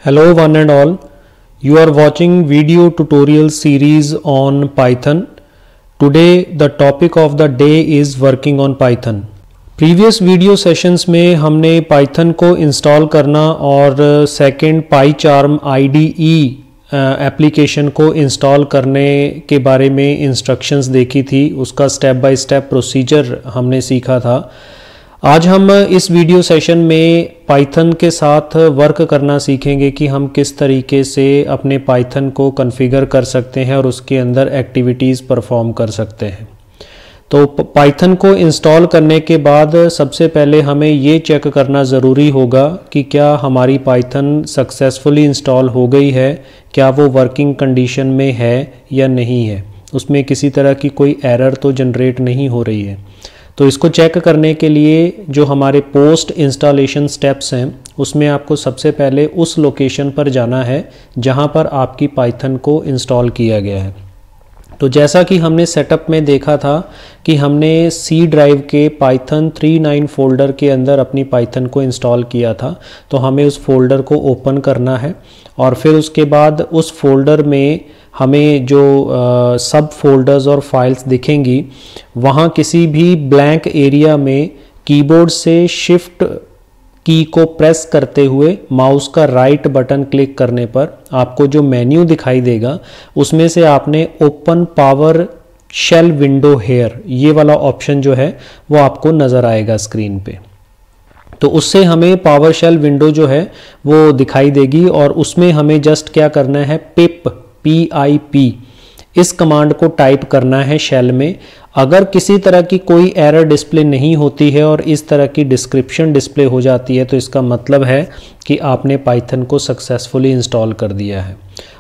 Hello one and all, you are watching video tutorial series on Python. Today the topic of the day is working on Python. Previous video sessions में हमने Python को install करना और second PyCharm IDE application को install करने के बारे में इंस्ट्रक्शंस देखी थी, उसका स्टेप बाय स्टेप प्रोसीजर हमने सीखा था। आज हम इस वीडियो सेशन में पाइथन के साथ वर्क करना सीखेंगे कि हम किस तरीके से अपने पाइथन को कॉन्फ़िगर कर सकते हैं और उसके अंदर एक्टिविटीज़ परफॉर्म कर सकते हैं। तो पाइथन को इंस्टॉल करने के बाद सबसे पहले हमें ये चेक करना ज़रूरी होगा कि क्या हमारी पाइथन सक्सेसफुली इंस्टॉल हो गई है, क्या वो वर्किंग कंडीशन में है या नहीं है, उसमें किसी तरह की कोई एरर तो जनरेट नहीं हो रही है। तो इसको चेक करने के लिए जो हमारे पोस्ट इंस्टॉलेशन स्टेप्स हैं उसमें आपको सबसे पहले उस लोकेशन पर जाना है जहां पर आपकी पाइथन को इंस्टॉल किया गया है। तो जैसा कि हमने सेटअप में देखा था कि हमने सी ड्राइव के पाइथन 39 फोल्डर के अंदर अपनी पाइथन को इंस्टॉल किया था, तो हमें उस फोल्डर को ओपन करना है और फिर उसके बाद उस फोल्डर में हमें जो सब फोल्डर्स और फाइल्स दिखेंगी वहाँ किसी भी ब्लैंक एरिया में कीबोर्ड से शिफ्ट की को प्रेस करते हुए माउस का राइट बटन क्लिक करने पर आपको जो मेन्यू दिखाई देगा उसमें से आपने open PowerShell window here ये वाला ऑप्शन जो है वो आपको नज़र आएगा स्क्रीन पे। तो उससे हमें पावर शेल विंडो जो है वो दिखाई देगी और उसमें हमें जस्ट क्या करना है, PIP इस कमांड को टाइप करना है शेल में। अगर किसी तरह की कोई एरर डिस्प्ले नहीं होती है और इस तरह की डिस्क्रिप्शन डिस्प्ले हो जाती है तो इसका मतलब है कि आपने पाइथन को सक्सेसफुली इंस्टॉल कर दिया है।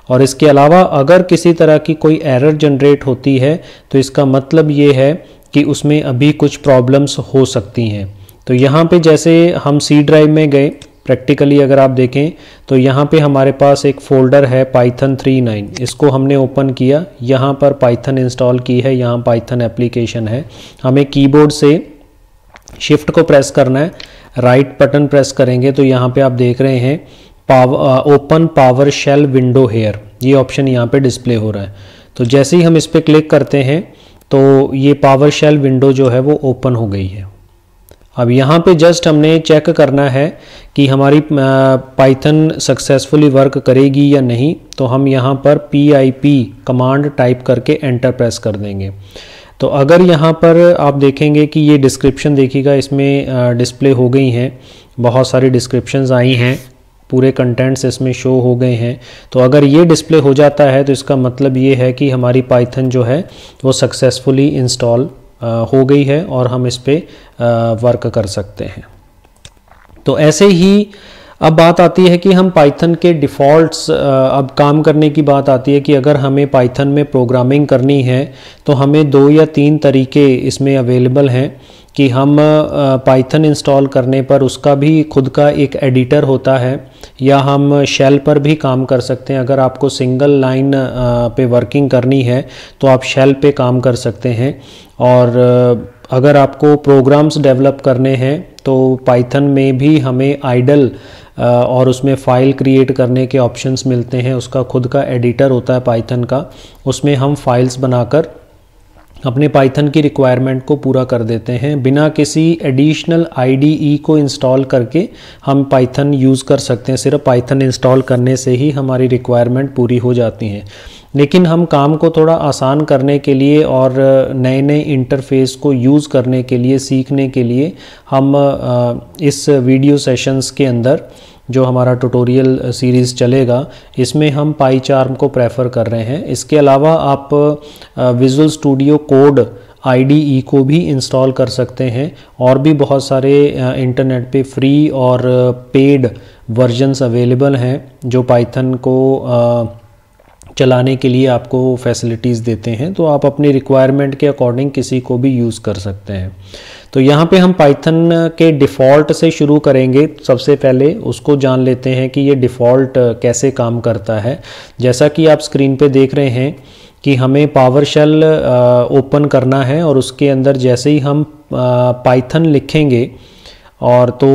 और इसके अलावा अगर किसी तरह की कोई एरर जनरेट होती है तो इसका मतलब ये है कि उसमें अभी कुछ प्रॉब्लम्स हो सकती हैं। तो यहाँ पे जैसे हम सी ड्राइव में गए, प्रैक्टिकली अगर आप देखें तो यहाँ पे हमारे पास एक फ़ोल्डर है पाइथन 39, इसको हमने ओपन किया, यहाँ पर पाइथन इंस्टॉल की है, यहाँ पाइथन एप्लीकेशन है। हमें कीबोर्ड से शिफ्ट को प्रेस करना है, राइट बटन प्रेस करेंगे तो यहाँ पे आप देख रहे हैं open PowerShell window here ये ऑप्शन यहाँ पे डिस्प्ले हो रहा है। तो जैसे ही हम इस पर क्लिक करते हैं तो ये पावर शेल विंडो जो है वो ओपन हो गई है। अब यहाँ पे जस्ट हमने चेक करना है कि हमारी पाइथन सक्सेसफुली वर्क करेगी या नहीं, तो हम यहाँ पर PIP कमांड टाइप करके एंटर प्रेस कर देंगे। तो अगर यहाँ पर आप देखेंगे कि ये डिस्क्रिप्शन देखिएगा इसमें डिस्प्ले हो गई हैं, बहुत सारी डिस्क्रिप्शंस आई हैं, पूरे कंटेंट्स इसमें शो हो गए हैं। तो अगर ये डिस्प्ले हो जाता है तो इसका मतलब ये है कि हमारी पाइथन जो है वो सक्सेसफुली इंस्टॉल हो गई है और हम इस पे वर्क कर सकते हैं। तो ऐसे ही अब बात आती है कि हम पाइथन के डिफ़ॉल्ट्स, अब काम करने की बात आती है कि अगर हमें पाइथन में प्रोग्रामिंग करनी है तो हमें 2 या 3 तरीके इसमें अवेलेबल हैं कि हम पाइथन इंस्टॉल करने पर उसका भी खुद का एक एडिटर होता है या हम शेल पर भी काम कर सकते हैं। अगर आपको सिंगल लाइन पे वर्किंग करनी है तो आप शेल पे काम कर सकते हैं। और अगर आपको प्रोग्राम्स डेवलप करने हैं तो पाइथन में भी हमें आइडल और उसमें फ़ाइल क्रिएट करने के ऑप्शंस मिलते हैं, उसका खुद का एडिटर होता है पाइथन का, उसमें हम फाइल्स बनाकर अपने पाइथन की रिक्वायरमेंट को पूरा कर देते हैं। बिना किसी एडिशनल IDE को इंस्टॉल करके हम पाइथन यूज़ कर सकते हैं, सिर्फ पाइथन इंस्टॉल करने से ही हमारी रिक्वायरमेंट पूरी हो जाती हैं। लेकिन हम काम को थोड़ा आसान करने के लिए और नए नए इंटरफेस को यूज़ करने के लिए, सीखने के लिए हम इस वीडियो सेशंस के अंदर जो हमारा ट्यूटोरियल सीरीज़ चलेगा इसमें हम PyCharm को प्रेफर कर रहे हैं। इसके अलावा आप विजुअल स्टूडियो कोड IDE को भी इंस्टॉल कर सकते हैं और भी बहुत सारे इंटरनेट पे फ्री और पेड वर्जन्स अवेलेबल हैं जो पाइथन को चलाने के लिए आपको फैसिलिटीज़ देते हैं। तो आप अपनी रिक्वायरमेंट के अकॉर्डिंग किसी को भी यूज़ कर सकते हैं। तो यहाँ पे हम पाइथन के डिफ़ॉल्ट से शुरू करेंगे। सबसे पहले उसको जान लेते हैं कि ये डिफ़ॉल्ट कैसे काम करता है। जैसा कि आप स्क्रीन पे देख रहे हैं कि हमें पावर शेल ओपन करना है और उसके अंदर जैसे ही हम पाइथन लिखेंगे और तो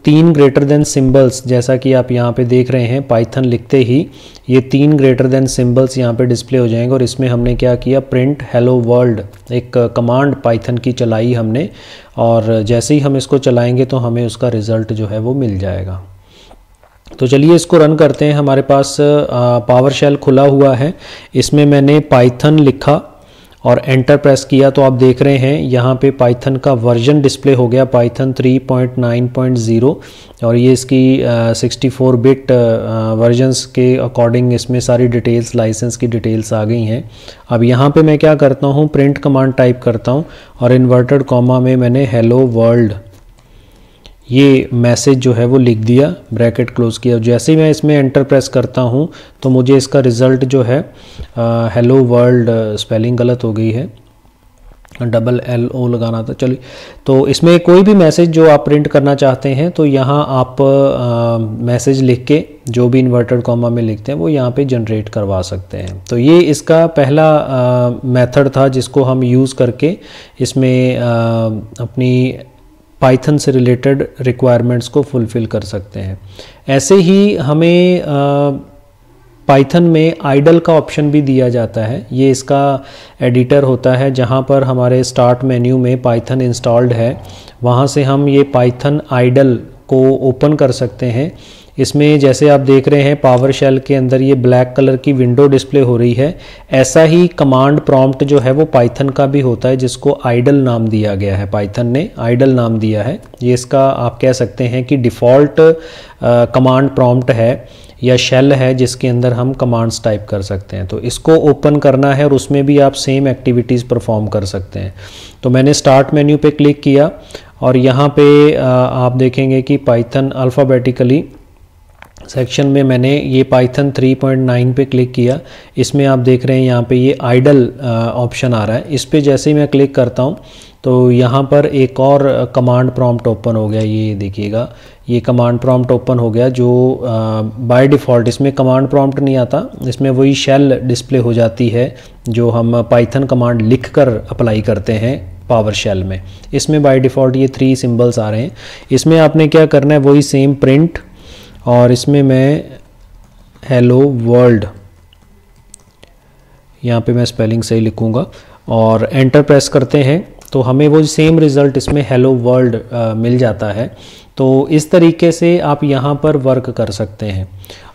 3 ग्रेटर देन सिंबल्स, जैसा कि आप यहाँ पे देख रहे हैं, पाइथन लिखते ही ये 3 ग्रेटर देन सिंबल्स यहाँ पे डिस्प्ले हो जाएंगे। और इसमें हमने क्या किया, प्रिंट हेलो वर्ल्ड एक कमांड पाइथन की चलाई हमने, और जैसे ही हम इसको चलाएंगे तो हमें उसका रिज़ल्ट जो है वो मिल जाएगा। तो चलिए इसको रन करते हैं। हमारे पास पावर शेल खुला हुआ है, इसमें मैंने पाइथन लिखा और एंटर प्रेस किया तो आप देख रहे हैं यहाँ पे पाइथन का वर्जन डिस्प्ले हो गया, पाइथन 3.9.0, और ये इसकी 64 बिट वर्जन्स के अकॉर्डिंग इसमें सारी डिटेल्स, लाइसेंस की डिटेल्स आ गई हैं। अब यहाँ पे मैं क्या करता हूँ, प्रिंट कमांड टाइप करता हूँ और इन्वर्टेड कॉमा में मैंने हेलो वर्ल्ड ये मैसेज जो है वो लिख दिया, ब्रैकेट क्लोज किया। जैसे ही मैं इसमें एंटर प्रेस करता हूँ तो मुझे इसका रिज़ल्ट जो है हेलो वर्ल्ड, स्पेलिंग गलत हो गई है, डबल LO लगाना था। चलिए, तो इसमें कोई भी मैसेज जो आप प्रिंट करना चाहते हैं तो यहाँ आप मैसेज लिख के जो भी इन्वर्टेड कॉमा में लिखते हैं वो यहाँ पे जनरेट करवा सकते हैं। तो ये इसका पहला मेथड था जिसको हम यूज़ करके इसमें अपनी पाइथन से रिलेटेड रिक्वायरमेंट्स को फुलफ़िल कर सकते हैं। ऐसे ही हमें पाइथन में आइडल का ऑप्शन भी दिया जाता है। ये इसका एडिटर होता है जहाँ पर हमारे स्टार्ट मेन्यू में पाइथन इंस्टॉल्ड है, वहाँ से हम ये पाइथन आइडल को ओपन कर सकते हैं। इसमें जैसे आप देख रहे हैं पावर शेल के अंदर ये ब्लैक कलर की विंडो डिस्प्ले हो रही है। ऐसा ही कमांड प्रॉम्प्ट जो है वो पाइथन का भी होता है जिसको आइडल नाम दिया गया है, पाइथन ने आइडल नाम दिया है। ये इसका आप कह सकते हैं कि डिफ़ॉल्ट कमांड प्रॉम्प्ट है या शेल है जिसके अंदर हम कमांड्स टाइप कर सकते हैं। तो इसको ओपन करना है और उसमें भी आप सेम एक्टिविटीज़ परफॉर्म कर सकते हैं। तो मैंने स्टार्ट मेन्यू पे क्लिक किया और यहाँ पे आप देखेंगे कि पाइथन अल्फ़ाबेटिकली सेक्शन में मैंने ये पाइथन 3.9 पे क्लिक किया। इसमें आप देख रहे हैं यहाँ पे ये आइडल ऑप्शन आ रहा है। इस पे जैसे ही मैं क्लिक करता हूँ तो यहाँ पर एक और कमांड प्रॉम्प्ट ओपन हो गया। ये देखिएगा, ये कमांड प्रॉम्प्ट ओपन हो गया जो बाय डिफ़ॉल्ट, इसमें कमांड प्रॉम्प्ट नहीं आता, इसमें वही शेल डिस्प्ले हो जाती है जो हम पाइथन कमांड लिख कर अप्लाई करते हैं पावर शेल में। इसमें बाय डिफ़ॉल्ट ये 3 सिंबल्स आ रहे हैं। इसमें आपने क्या करना है, वही सेम प्रिंट, और इसमें मैं हेलो वर्ल्ड, यहाँ पे मैं स्पेलिंग सही लिखूँगा और एंटर प्रेस करते हैं तो हमें वो सेम रिज़ल्ट इसमें हेलो वर्ल्ड मिल जाता है। तो इस तरीके से आप यहाँ पर वर्क कर सकते हैं।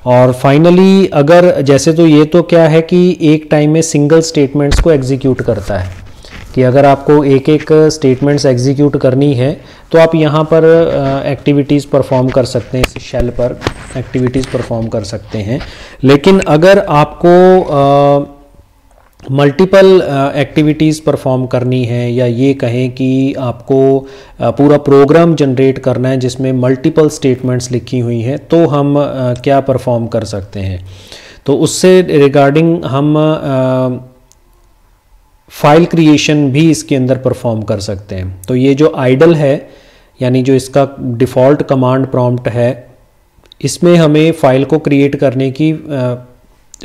और फाइनली अगर जैसे, तो ये तो क्या है कि एक टाइम में सिंगल स्टेटमेंट्स को एग्जीक्यूट करता है कि अगर आपको एक एक स्टेटमेंट्स एग्जीक्यूट करनी है तो आप यहाँ पर एक्टिविटीज़ परफॉर्म कर सकते हैं, इस शेल पर एक्टिविटीज़ परफॉर्म कर सकते हैं। लेकिन अगर आपको मल्टीपल एक्टिविटीज़ परफॉर्म करनी है, या ये कहें कि आपको पूरा प्रोग्राम जनरेट करना है जिसमें मल्टीपल स्टेटमेंट्स लिखी हुई हैं, तो हम क्या परफॉर्म कर सकते हैं। तो उससे रिगार्डिंग हम फाइल क्रिएशन भी इसके अंदर परफॉर्म कर सकते हैं। तो ये जो आइडल है, यानी जो इसका डिफ़ॉल्ट कमांड प्रॉम्प्ट है, इसमें हमें फ़ाइल को क्रिएट करने की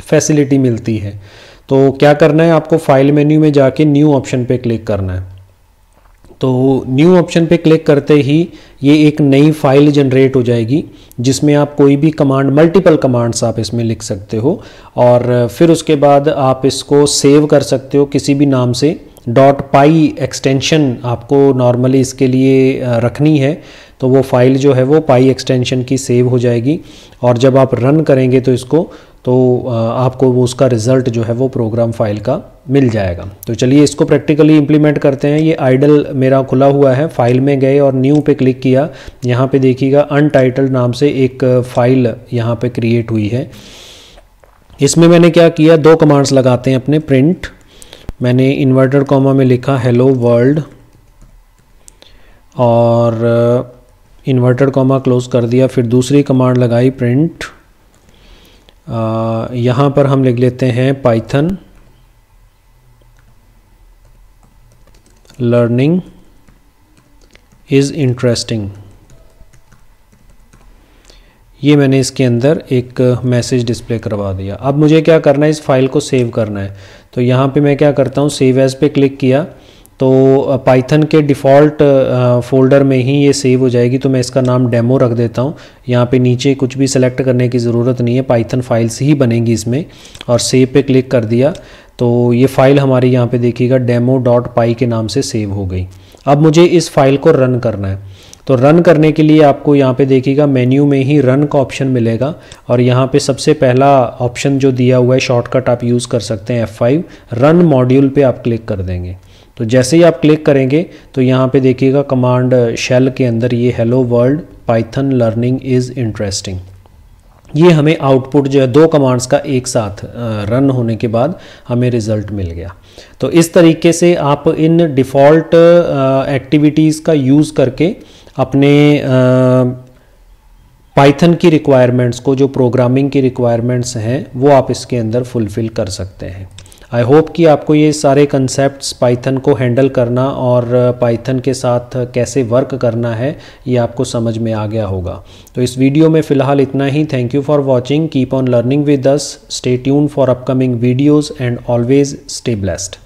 फैसिलिटी मिलती है। तो क्या करना है, आपको फाइल मेन्यू में जाके न्यू ऑप्शन पे क्लिक करना है। तो न्यू ऑप्शन पे क्लिक करते ही ये एक नई फाइल जनरेट हो जाएगी जिसमें आप कोई भी कमांड, मल्टीपल कमांड्स आप इसमें लिख सकते हो, और फिर उसके बाद आप इसको सेव कर सकते हो किसी भी नाम से। .py एक्सटेंशन आपको नॉर्मली इसके लिए रखनी है, तो वो फाइल जो है वो पाई एक्सटेंशन की सेव हो जाएगी, और जब आप रन करेंगे तो इसको, तो आपको वो उसका रिज़ल्ट जो है वो प्रोग्राम फाइल का मिल जाएगा। तो चलिए इसको प्रैक्टिकली इम्प्लीमेंट करते हैं। ये आइडल मेरा खुला हुआ है, फाइल में गए और न्यू पे क्लिक किया। यहाँ पे देखिएगा अनटाइटल्ड नाम से एक फ़ाइल यहाँ पे क्रिएट हुई है। इसमें मैंने क्या किया, 2 कमांड्स लगाते हैं अपने। प्रिंट, मैंने इन्वर्टेड कॉमा में लिखा हेलो वर्ल्ड, और इन्वर्टेड कॉमा क्लोज कर दिया। फिर दूसरी कमांड लगाई प्रिंट, यहाँ पर हम लिख लेते हैं पाइथन लर्निंग इज़ इंटरेस्टिंग। ये मैंने इसके अंदर एक मैसेज डिस्प्ले करवा दिया। अब मुझे क्या करना है, इस फाइल को सेव करना है। तो यहाँ पे मैं क्या करता हूँ, सेव एज़ पे क्लिक किया तो पाइथन के डिफ़ॉल्ट फ़ोल्डर में ही ये सेव हो जाएगी। तो मैं इसका नाम डेमो रख देता हूँ। यहाँ पे नीचे कुछ भी सेलेक्ट करने की ज़रूरत नहीं है, पाइथन फाइल्स ही बनेंगी इसमें, और सेव पे क्लिक कर दिया तो ये फ़ाइल हमारी यहाँ पे देखिएगा demo.py के नाम से सेव हो गई। अब मुझे इस फाइल को रन करना है, तो रन करने के लिए आपको यहाँ पे देखिएगा मेन्यू में ही रन का ऑप्शन मिलेगा, और यहाँ पे सबसे पहला ऑप्शन जो दिया हुआ है शॉर्टकट आप यूज़ कर सकते हैं F5, रन मॉड्यूल पे आप क्लिक कर देंगे। तो जैसे ही आप क्लिक करेंगे तो यहाँ पे देखिएगा कमांड शेल के अंदर ये hello world Python learning is interesting, ये हमें आउटपुट जो है 2 कमांड्स का एक साथ रन होने के बाद हमें रिज़ल्ट मिल गया। तो इस तरीके से आप इन डिफ़ॉल्ट एक्टिविटीज़ का यूज़ करके अपने पाइथन की रिक्वायरमेंट्स को, जो प्रोग्रामिंग की रिक्वायरमेंट्स हैं, वो आप इसके अंदर फुलफ़िल कर सकते हैं। आई होप कि आपको ये सारे कंसेप्ट्स पाइथन को हैंडल करना और पाइथन के साथ कैसे वर्क करना है ये आपको समझ में आ गया होगा। तो इस वीडियो में फ़िलहाल इतना ही। Thank you for watching, keep on learning with us, stay tuned for upcoming videos and always stay blessed.